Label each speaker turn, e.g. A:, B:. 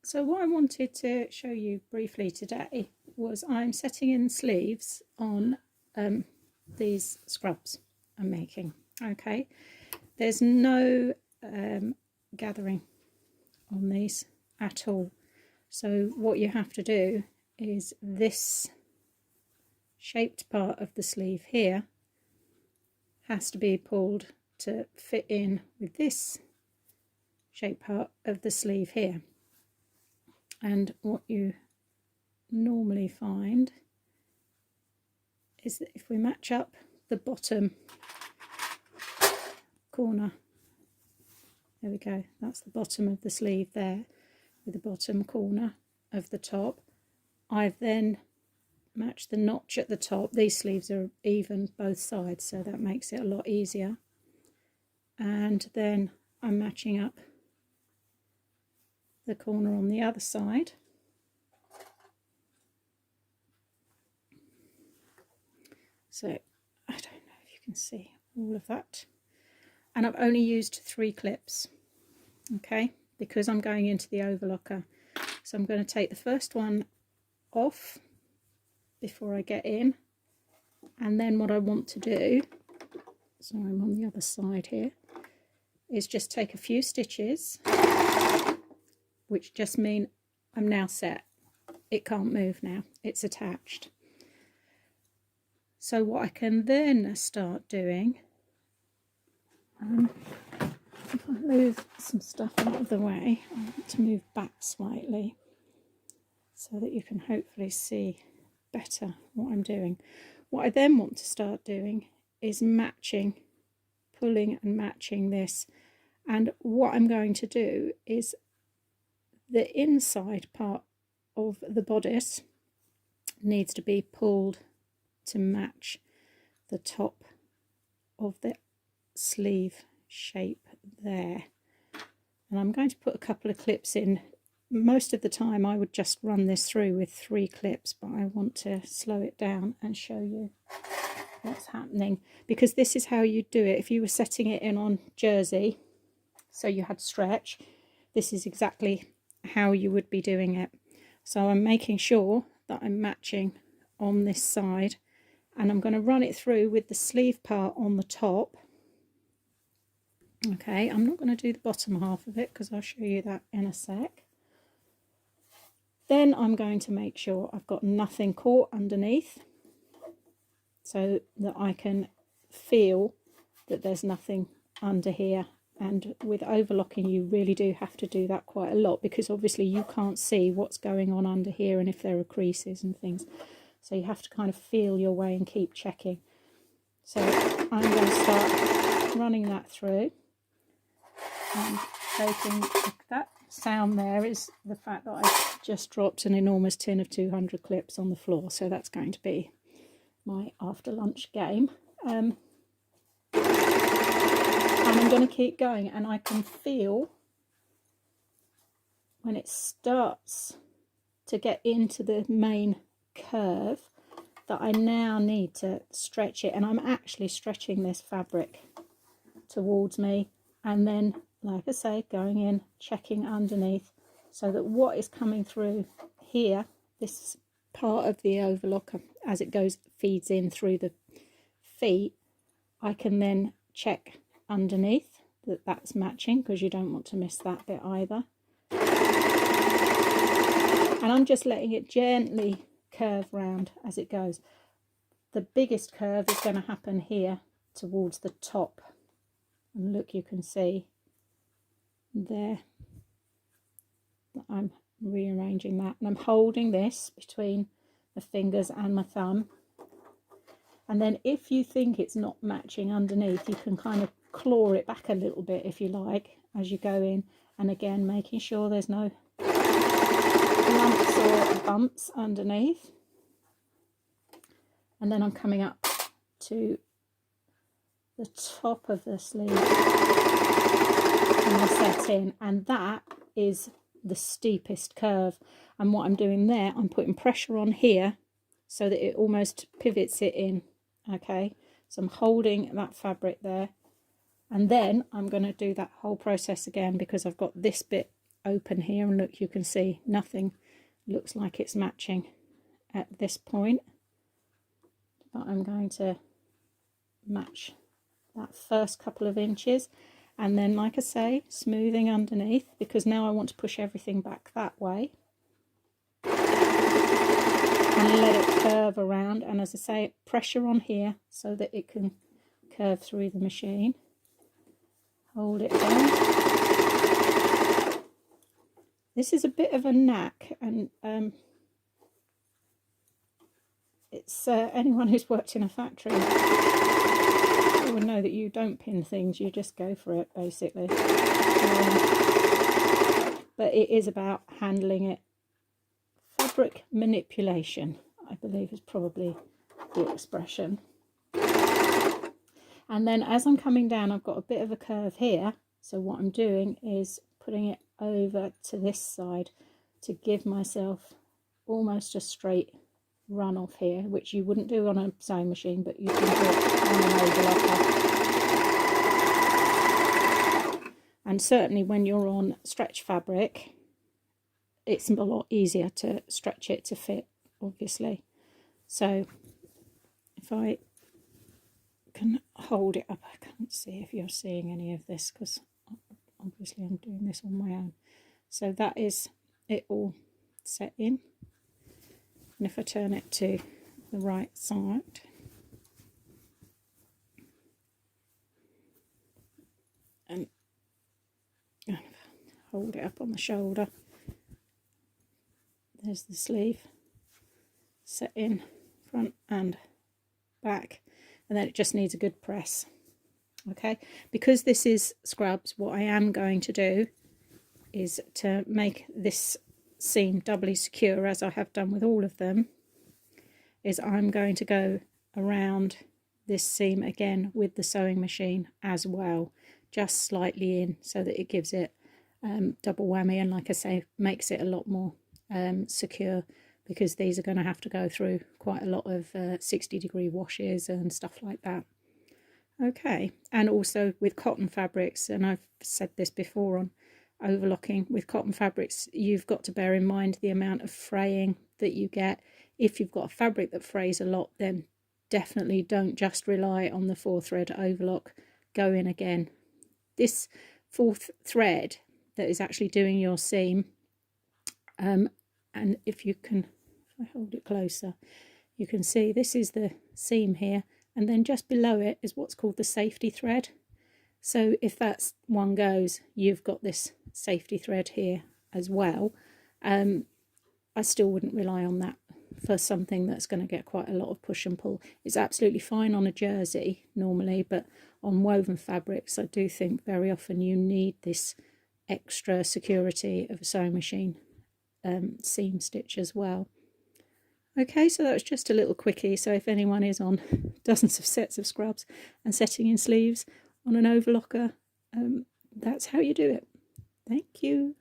A: So what I wanted to show you briefly today was I'm setting in sleeves on these scrubs I'm making. Okay, there's no gathering on these at all. So what you have to do is this shaped part of the sleeve here has to be pulled to fit in with this shaped part of the sleeve here. And what you normally find is that if we match up the bottom corner, there we go, that's the bottom of the sleeve there, with the bottom corner of the top. I've then matched the notch at the top. These sleeves are even both sides, so that makes it a lot easier. And then I'm matching up the corner on the other side. So I don't know if you can see all of that. And I've only used 3 clips, okay, because I'm going into the overlocker. So I'm going to take the first one off before I get in. And then what I want to do, so I'm on the other side here, is just take a few stitches, which just mean I'm now set. It can't move now, it's attached. So what I can then start doing, if I move some stuff out of the way, I want to move back slightly so that you can hopefully see better what I'm doing. What I then want to start doing is matching, pulling and matching this. And what I'm going to do is the inside part of the bodice needs to be pulled to match the top of the sleeve shape there. And I'm going to put a couple of clips in. Most of the time I would just run this through with 3 clips, but I want to slow it down and show you what's happening, because this is how you do it. If you were setting it in on jersey, so you had stretch, this is exactly how you would be doing it. So I'm making sure that I'm matching on this side, and I'm going to run it through with the sleeve part on the top. Okay, I'm not going to do the bottom half of it because I'll show you that in a sec. Then I'm going to make sure I've got nothing caught underneath so that I can feel that there's nothing under here. And with overlocking you really do have to do that quite a lot, because obviously you can't see what's going on under here and if there are creases and things. So you have to kind of feel your way and keep checking. So I'm going to start running that through. And taking that sound there is the fact that I've just dropped an enormous tin of 200 clips on the floor. So that's going to be my after lunch game. And I'm going to keep going, and I can feel when it starts to get into the main curve that I now need to stretch it, and I'm actually stretching this fabric towards me, and then, like I say, going in, checking underneath, so that what is coming through here, this part of the overlocker, as it goes, feeds in through the feet, I can then check underneath that that's matching, because you don't want to miss that bit either. And I'm just letting it gently curve round as it goes. The biggest curve is going to happen here towards the top, and look, you can see there that I'm rearranging that, and I'm holding this between the fingers and my thumb. And then if you think it's not matching underneath, you can kind of claw it back a little bit if you like as you go in, and again making sure there's no lumps or bumps underneath. And then I'm coming up to the top of the sleeve and the set in, and that is the steepest curve. And what I'm doing there, I'm putting pressure on here so that it almost pivots it in. Okay, so I'm holding that fabric there, and then I'm going to do that whole process again, because I've got this bit open here, and look, you can see nothing looks like it's matching at this point, but I'm going to match that first couple of inches, and then, like I say, smoothing underneath, because now I want to push everything back that way and let it curve around, and as I say, pressure on here so that it can curve through the machine. Hold it down. This is a bit of a knack, and it's anyone who's worked in a factory would know that you don't pin things, you just go for it, basically. But it is about handling it. Fabric manipulation, I believe, is probably the expression. And then as I'm coming down, I've got a bit of a curve here, so what I'm doing is putting it over to this side to give myself almost a straight run off here, which you wouldn't do on a sewing machine, but you can do it on an overlocker. And certainly when you're on stretch fabric, it's a lot easier to stretch it to fit, obviously. So if I can hold it up, I can't see if you're seeing any of this, because obviously I'm doing this on my own. So that is it all set in. And if I turn it to the right side, and hold it up on the shoulder, there's the sleeve set in front and back, and then it just needs a good press. Okay, because this is scrubs, what I am going to do is to make this seam doubly secure, as I have done with all of them, is I'm going to go around this seam again with the sewing machine as well, just slightly in, so that it gives it double whammy, and like I say, makes it a lot more secure, because these are going to have to go through quite a lot of 60-degree washes and stuff like that. Okay, and also with cotton fabrics, and I've said this before on overlocking, with cotton fabrics you've got to bear in mind the amount of fraying that you get. If you've got a fabric that frays a lot, then definitely don't just rely on the 4-thread overlock. Go in again. This 4th thread that is actually doing your seam, and if you can, if I hold it closer, you can see this is the seam here, and then just below it is what's called the safety thread. So if that one goes, you've got this safety thread here as well. I still wouldn't rely on that for something that's going to get quite a lot of push and pull. It's absolutely fine on a jersey normally, but on woven fabrics, I do think very often you need this extra security of a sewing machine seam stitch as well. Okay, so that was just a little quickie. So if anyone is on dozens of sets of scrubs and setting in sleeves on an overlocker, that's how you do it. Thank you.